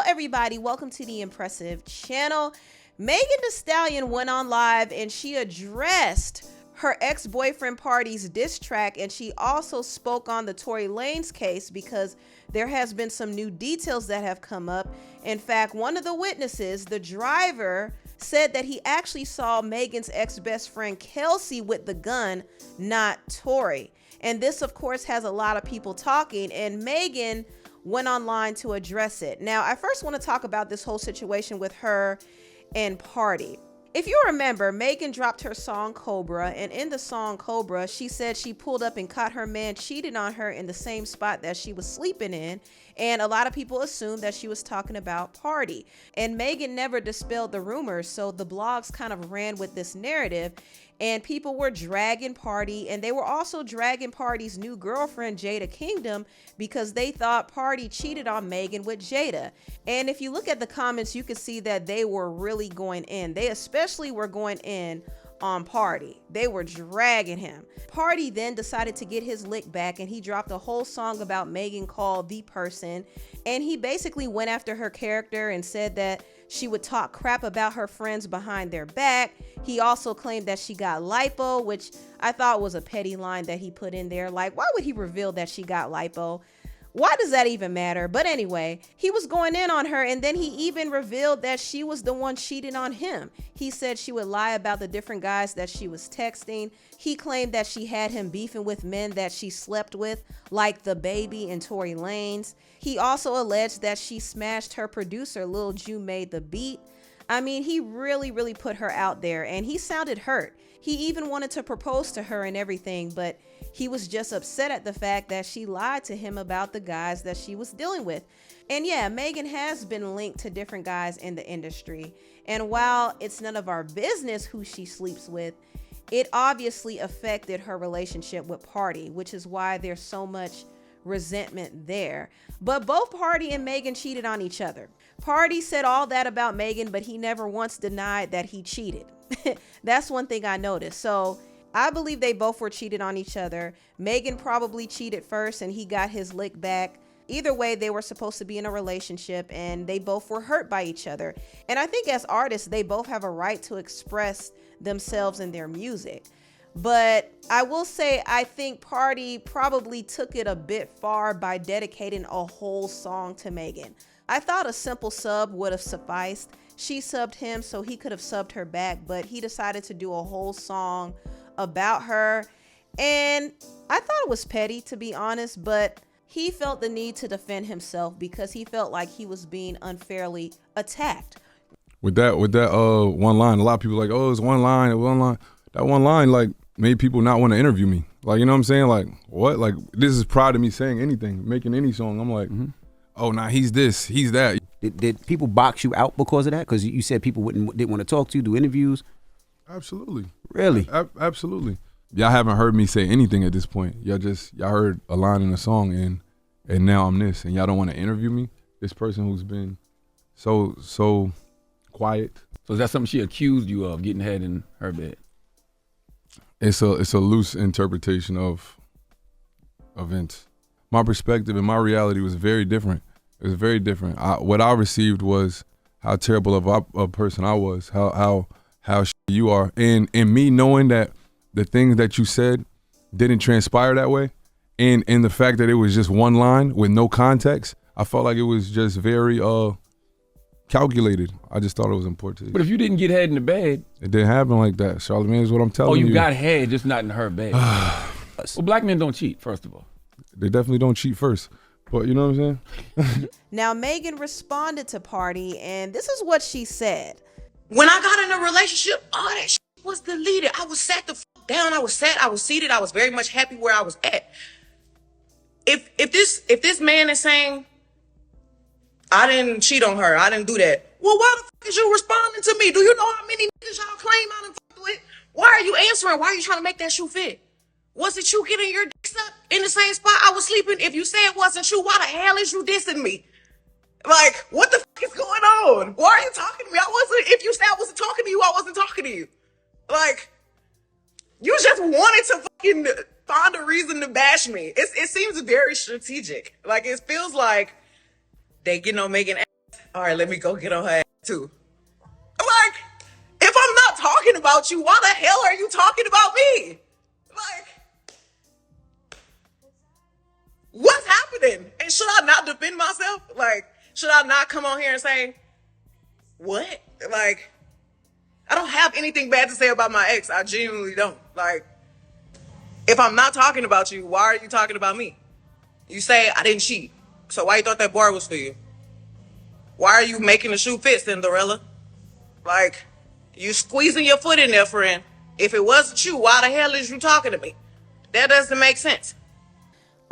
everybody, welcome to the Empressive channel. Megan Thee Stallion went on live and she addressed her ex-boyfriend Pardi's diss track, and she also spoke on the Tory Lanez case because there has been some new details that have come up. In fact, one of the witnesses, the driver, said that he actually saw Megan's ex-best friend Kelsey with the gun, not Tory. And this, of course, has a lot of people talking, and Megan went online to address it. Now, I first want to talk about this whole situation with her and Pardi. If you remember, Megan dropped her song Cobra, and in the song Cobra, she said she pulled up and caught her man cheating on her in the same spot that she was sleeping in, and a lot of people assumed that she was talking about Pardi. And Megan never dispelled the rumors, so the blogs kind of ran with this narrative, and people were dragging Pardi, and they were also dragging Pardi's new girlfriend, Jada Kingdom, because they thought Pardi cheated on Megan with Jada. And if you look at the comments, you can see that they were really going in. They especially were going in on Pardi. They were dragging him. Pardi then decided to get his lick back, and he dropped a whole song about Megan called The Person, and he basically went after her character and said that she would talk crap about her friends behind their back. He also claimed that she got lipo, which I thought was a petty line that he put in there. Like, why would he reveal that she got lipo? Why does that even matter? But anyway, he was going in on her, and then he even revealed that she was the one cheating on him. He said she would lie about the different guys that she was texting. He claimed that she had him beefing with men that she slept with, like the baby and Tory Lanez. He also alleged that she smashed her producer, Lil Ju Made the Beat. I mean, he really put her out there, and he sounded hurt. He even wanted to propose to her and everything, but he was just upset at the fact that she lied to him about the guys that she was dealing with. And yeah, Megan has been linked to different guys in the industry. And while it's none of our business who she sleeps with, it obviously affected her relationship with Pardi, which is why there's so much resentment there. But both Pardi and Megan cheated on each other. Pardi said all that about Megan, but he never once denied that he cheated. That's one thing I noticed. So I believe they both were cheated on each other. Megan probably cheated first and he got his lick back. Either way, they were supposed to be in a relationship and they both were hurt by each other. And I think as artists, they both have a right to express themselves in their music. But I will say, I think Pardi probably took it a bit far by dedicating a whole song to Megan. I thought a simple sub would have sufficed. She subbed him, so he could have subbed her back, but he decided to do a whole song about her. And I thought it was petty, to be honest, but he felt the need to defend himself because he felt like he was being unfairly attacked. With that one line, a lot of people are like, oh, it's one line. That one line, like, made people not want to interview me. Like, you know what I'm saying? Like, what? Like, this is proud of me saying anything, making any song. I'm like, oh, nah, he's this, he's that. Did people box you out because of that? Because you said people didn't want to talk to you, do interviews. Absolutely. Really? Absolutely. Y'all haven't heard me say anything at this point. Y'all heard a line in a song and now I'm this, and y'all don't want to interview me. This person who's been so quiet. So is that something she accused you of, getting head in her bed? It's a loose interpretation of events. My perspective and my reality was very different. It was very different. What I received was how terrible of a person I was, how you are, and me knowing that the things that you said didn't transpire that way, and the fact that it was just one line with no context, I felt like it was just very calculated. I just thought it was important. But if you didn't get head in the bed, it didn't happen like that. Charlamagne is what I'm telling you. Oh, you got head, just not in her bed. Well, black men don't cheat, first of all. They definitely don't cheat first. But you know what I'm saying? Now, Megan responded to Pardi, and this is what she said. When I got in a relationship, all that shit was deleted. I was sat the fuck down. I was seated. I was very much happy where I was at. If this man is saying, I didn't cheat on her, I didn't do that, well, why the fuck is you responding to me? Do you know how many niggas y'all claim I done fucked with? Why are you answering? Why are you trying to make that shoe fit? Was it you getting your dicks up in the same spot I was sleeping? If you say it wasn't you, why the hell is you dissing me? Like, what the fuck is going on? Why are you talking to me? If you said I wasn't talking to you, I wasn't talking to you. Like, you just wanted to fucking find a reason to bash me. It seems very strategic. Like, it feels like they getting on Megan ass All right, let me go get on her ass too. Like, if I'm not talking about you, why the hell are you talking about me? Like, what's happening? And should I not defend myself? Like, should I not come on here and say, what? Like, I don't have anything bad to say about my ex. I genuinely don't. Like, if I'm not talking about you, why are you talking about me? You say I didn't cheat. So why you thought that bar was for you? Why are you making the shoe fit, Cinderella? Like, you squeezing your foot in there, friend. If it wasn't you, why the hell is you talking to me? That doesn't make sense.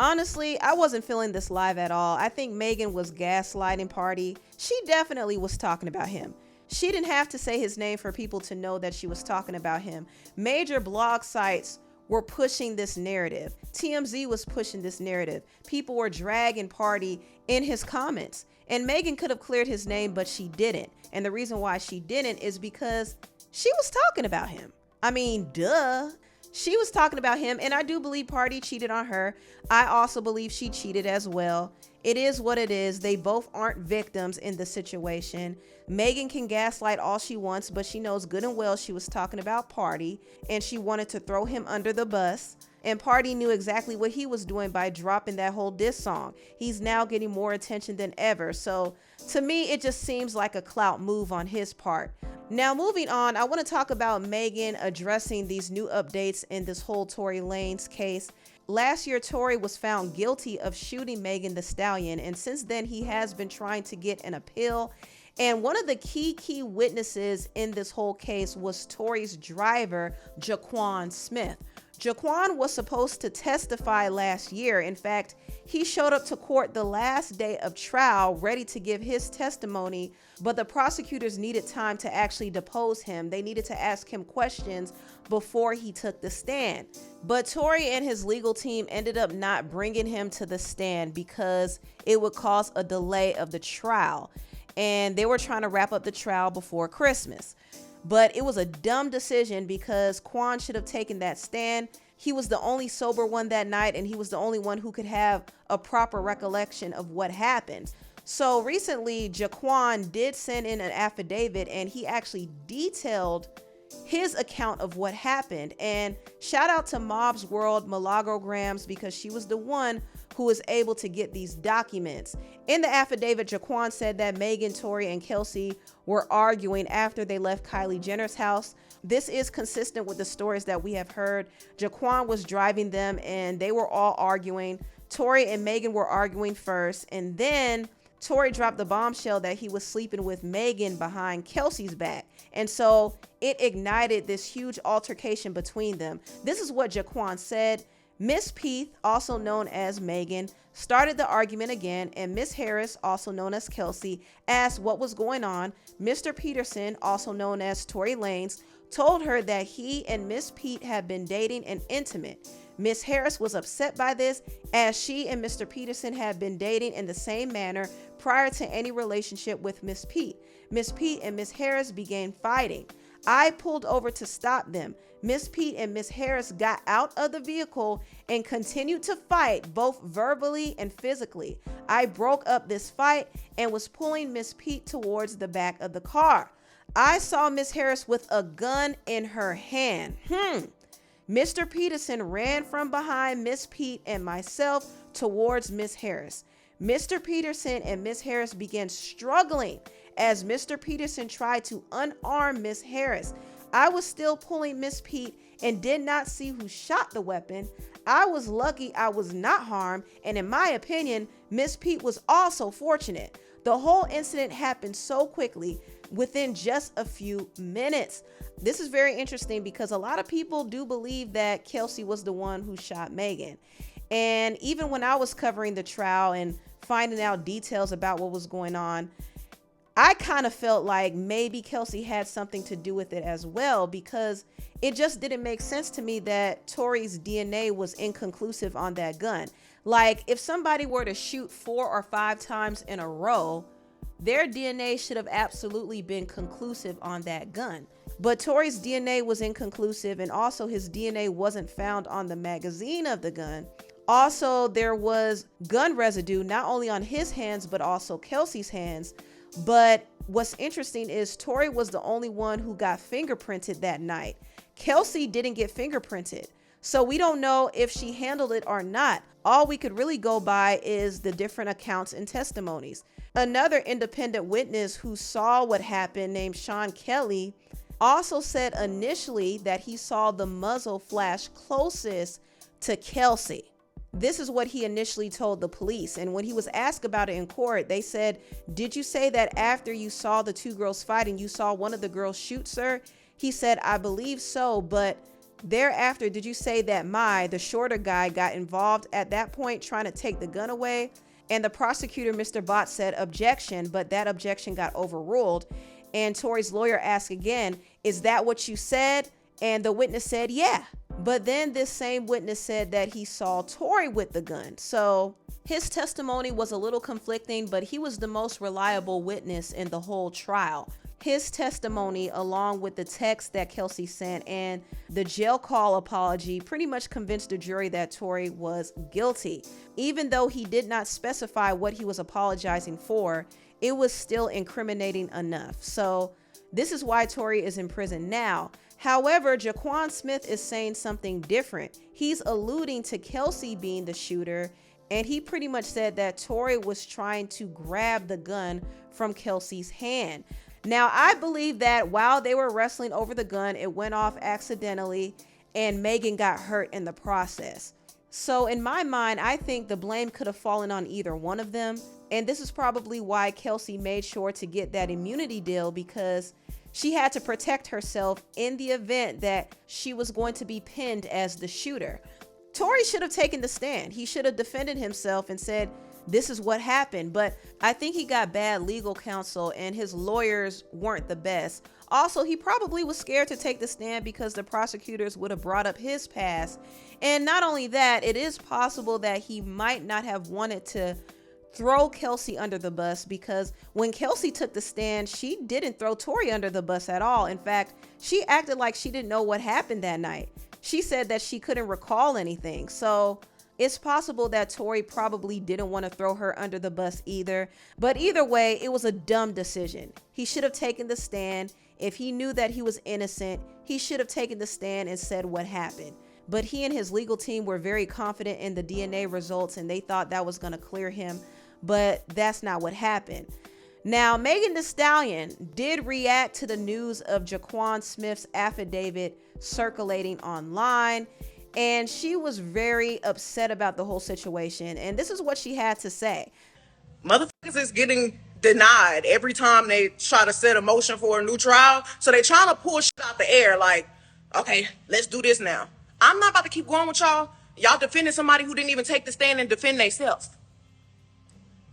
Honestly, I wasn't feeling this live at all. I think Megan was gaslighting Pardi. She definitely was talking about him. She didn't have to say his name for people to know that she was talking about him. Major blog sites were pushing this narrative. TMZ was pushing this narrative. People were dragging Pardi in his comments. And Megan could have cleared his name, but she didn't. And the reason why she didn't is because she was talking about him. I mean, duh. She was talking about him, and I do believe Pardi cheated on her. I also believe she cheated as well. It is what it is. They both aren't victims in the situation. Megan can gaslight all she wants, but she knows good and well she was talking about Pardi, and she wanted to throw him under the bus. And Pardi knew exactly what he was doing by dropping that whole diss song. He's now getting more attention than ever. So to me, it just seems like a clout move on his part. Now, moving on, I want to talk about Megan addressing these new updates in this whole Tory Lanez case. Last year, Tory was found guilty of shooting Megan Thee Stallion, and since then, he has been trying to get an appeal. And one of the key witnesses in this whole case was Tory's driver, Jaquan Smith. Jaquan was supposed to testify last year. In fact, he showed up to court the last day of trial ready to give his testimony, but the prosecutors needed time to actually depose him. They needed to ask him questions before he took the stand. But Tory and his legal team ended up not bringing him to the stand because it would cause a delay of the trial. And they were trying to wrap up the trial before Christmas. But it was a dumb decision because Quan should have taken that stand. He was the only sober one that night, and he was the only one who could have a proper recollection of what happened. So recently, Jaquan did send in an affidavit, and he actually detailed his account of what happened. And shout out to Mob's World Milagograms, because she was the one who was able to get these documents. In the affidavit, Jaquan said that Megan, Tory, and Kelsey were arguing after they left Kylie Jenner's house. This is consistent with the stories that we have heard. Jaquan was driving them and they were all arguing. Tory and Megan were arguing first, and then Tory dropped the bombshell that he was sleeping with Megan behind Kelsey's back. And so it ignited this huge altercation between them. This is what Jaquan said. Miss Peath, also known as Megan, started the argument again, and Miss Harris, also known as Kelsey, asked what was going on. Mr. Peterson, also known as Tory Lanez, told her that he and Miss Pete had been dating and intimate. Miss Harris was upset by this, as she and Mr. Peterson had been dating in the same manner prior to any relationship with Miss Pete. Miss Pete and Miss Harris began fighting. I pulled over to stop them. Miss Pete and Miss Harris got out of the vehicle and continued to fight, both verbally and physically. I broke up this fight and was pulling Miss Pete towards the back of the car. I saw Miss Harris with a gun in her hand. Mr. Peterson ran from behind Miss Pete and myself towards Miss Harris. Mr. Peterson and Miss Harris began struggling as Mr. Peterson tried to unarm Miss Harris. I was still pulling Miss Pete and did not see who shot the weapon. I was lucky I was not harmed, and in my opinion, Miss Pete was also fortunate. The whole incident happened so quickly, within just a few minutes. This is very interesting because a lot of people do believe that Kelsey was the one who shot Megan. And even when I was covering the trial and finding out details about what was going on, I kind of felt like maybe Kelsey had something to do with it as well, because it just didn't make sense to me that Tory's DNA was inconclusive on that gun. Like, if somebody were to shoot 4 or 5 times in a row, their DNA should have absolutely been conclusive on that gun. But Tory's DNA was inconclusive, and also his DNA wasn't found on the magazine of the gun. Also, there was gun residue not only on his hands, but also Kelsey's hands. But what's interesting is Tory was the only one who got fingerprinted that night. Kelsey didn't get fingerprinted. So we don't know if she handled it or not. All we could really go by is the different accounts and testimonies. Another independent witness who saw what happened, named Sean Kelly, also said initially that he saw the muzzle flash closest to Kelsey. This is what he initially told the police. And when he was asked about it in court, they said, "Did you say that after you saw the two girls fighting, you saw one of the girls shoot, sir?" He said, "I believe so, but thereafter, did you say that the shorter guy, got involved at that point trying to take the gun away?" And the prosecutor, Mr. Bott, said objection, but that objection got overruled. And Tory's lawyer asked again, "Is that what you said?" And the witness said, "Yeah." But then this same witness said that he saw Tory with the gun. So his testimony was a little conflicting, but he was the most reliable witness in the whole trial. His testimony, along with the text that Kelsey sent and the jail call apology, pretty much convinced the jury that Tory was guilty. Even though he did not specify what he was apologizing for, it was still incriminating enough. So this is why Tory is in prison now. However, Jaquan Smith is saying something different. He's alluding to Kelsey being the shooter, and he pretty much said that Tory was trying to grab the gun from Kelsey's hand. Now, I believe that while they were wrestling over the gun, it went off accidentally and Megan got hurt in the process. So in my mind, I think the blame could have fallen on either one of them. And this is probably why Kelsey made sure to get that immunity deal, because she had to protect herself in the event that she was going to be pinned as the shooter. Tory should have taken the stand. He should have defended himself and said, "This is what happened." But I think he got bad legal counsel and his lawyers weren't the best. Also, he probably was scared to take the stand because the prosecutors would have brought up his past. And not only that, it is possible that he might not have wanted to throw Kelsey under the bus, because when Kelsey took the stand, she didn't throw Tory under the bus at all. In fact, she acted like she didn't know what happened that night. She said that she couldn't recall anything. So it's possible that Tory probably didn't want to throw her under the bus either. But either way, it was a dumb decision. He should have taken the stand. If he knew that he was innocent, he should have taken the stand and said what happened. But he and his legal team were very confident in the DNA results, and they thought that was going to clear him. But that's not what happened. Now, Megan Thee Stallion did react to the news of Jaquan Smith's affidavit circulating online, and she was very upset about the whole situation. And this is what she had to say. Motherfuckers is getting denied every time they try to set a motion for a new trial. So they trying to pull shit out the air like, okay, let's do this now. I'm not about to keep going with y'all. Y'all defending somebody who didn't even take the stand and defend themselves.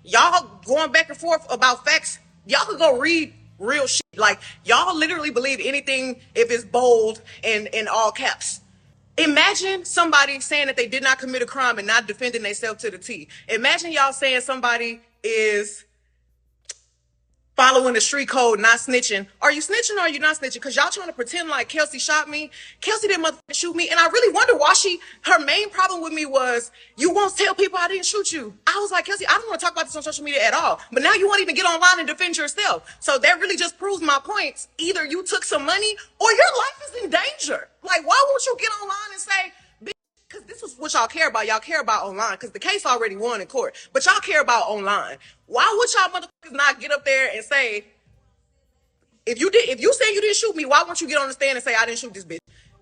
Y'all going back and forth about facts. Y'all could go read real shit. Like, y'all literally believe anything if it's bold and in all caps. Imagine somebody saying that they did not commit a crime and not defending themselves to the T. Imagine y'all saying somebody is following the street code, not snitching. Are you snitching or are you not snitching? Because y'all trying to pretend like Kelsey shot me. Kelsey didn't motherfucking shoot me. And I really wonder why her main problem with me was, you won't tell people I didn't shoot you. I was like, Kelsey, I don't want to talk about this on social media at all. But now you won't even get online and defend yourself. So that really just proves my points. Either you took some money or your life is in danger. Like, why won't you get online and say, because this is what y'all care about. Y'all care about online because the case already won in court. But y'all care about online. Why would y'all motherfuckers not get up there and say, if you say you didn't shoot me, why won't you get on the stand and say I didn't shoot this bitch?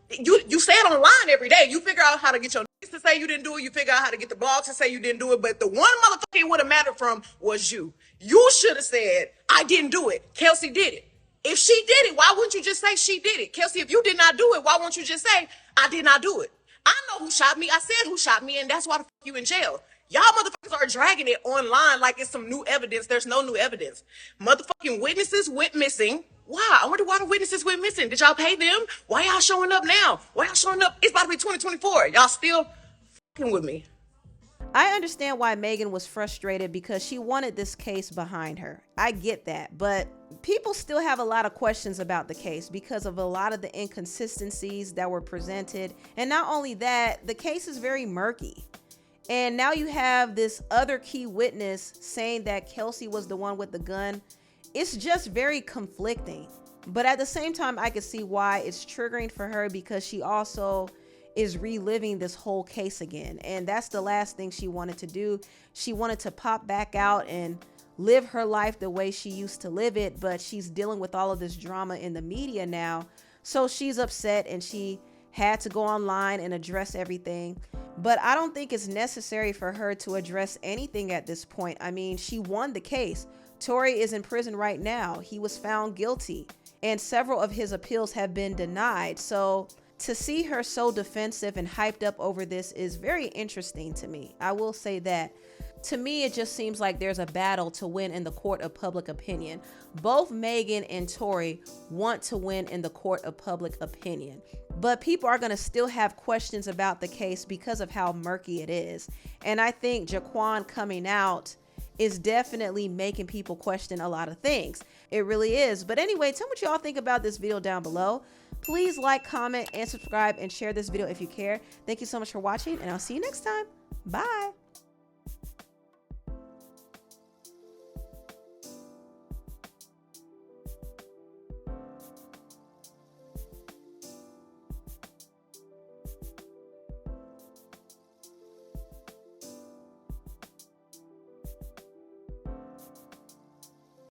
You say it online every day. You figure out how to get your niggas to say you didn't do it. You figure out how to get the blogs to say you didn't do it. But the one motherfucker it would have mattered from was you. You should have said, I didn't do it. Kelsey did it. If she did it, why wouldn't you just say she did it? Kelsey, if you did not do it, why won't you just say, I did not do it? I know who shot me. I said who shot me, and that's why the fuck you in jail. Y'all motherfuckers are dragging it online like it's some new evidence. There's no new evidence. Motherfucking witnesses went missing. Why? I wonder why the witnesses went missing. Did y'all pay them? Why y'all showing up now? Why y'all showing up? It's about to be 2024. Y'all still fucking with me. I understand why Megan was frustrated because she wanted this case behind her. I get that, but people still have a lot of questions about the case because of a lot of the inconsistencies that were presented. And not only that, the case is very murky. And now you have this other key witness saying that Kelsey was the one with the gun. it's just very conflicting. But at the same time, I can see why it's triggering for her, because she also is reliving this whole case again. And that's the last thing she wanted to do. She wanted to pop back out and live her life the way she used to live it, but she's dealing with all of this drama in the media now. So she's upset and she had to go online and address everything. But I don't think it's necessary for her to address anything at this point. I mean, she won the case. Tory is in prison right now. He was found guilty, and several of his appeals have been denied. So to see her so defensive and hyped up over this is very interesting to me. I will say that. To me, it just seems like there's a battle to win in the court of public opinion. Both Megan and Tory want to win in the court of public opinion, but people are going to still have questions about the case because of how murky it is. And I think Jaquan coming out is definitely making people question a lot of things. It really is. But anyway, tell me what y'all think about this video down below. Please like, comment, and subscribe, and share this video if you care. Thank you so much for watching, and I'll see you next time. Bye.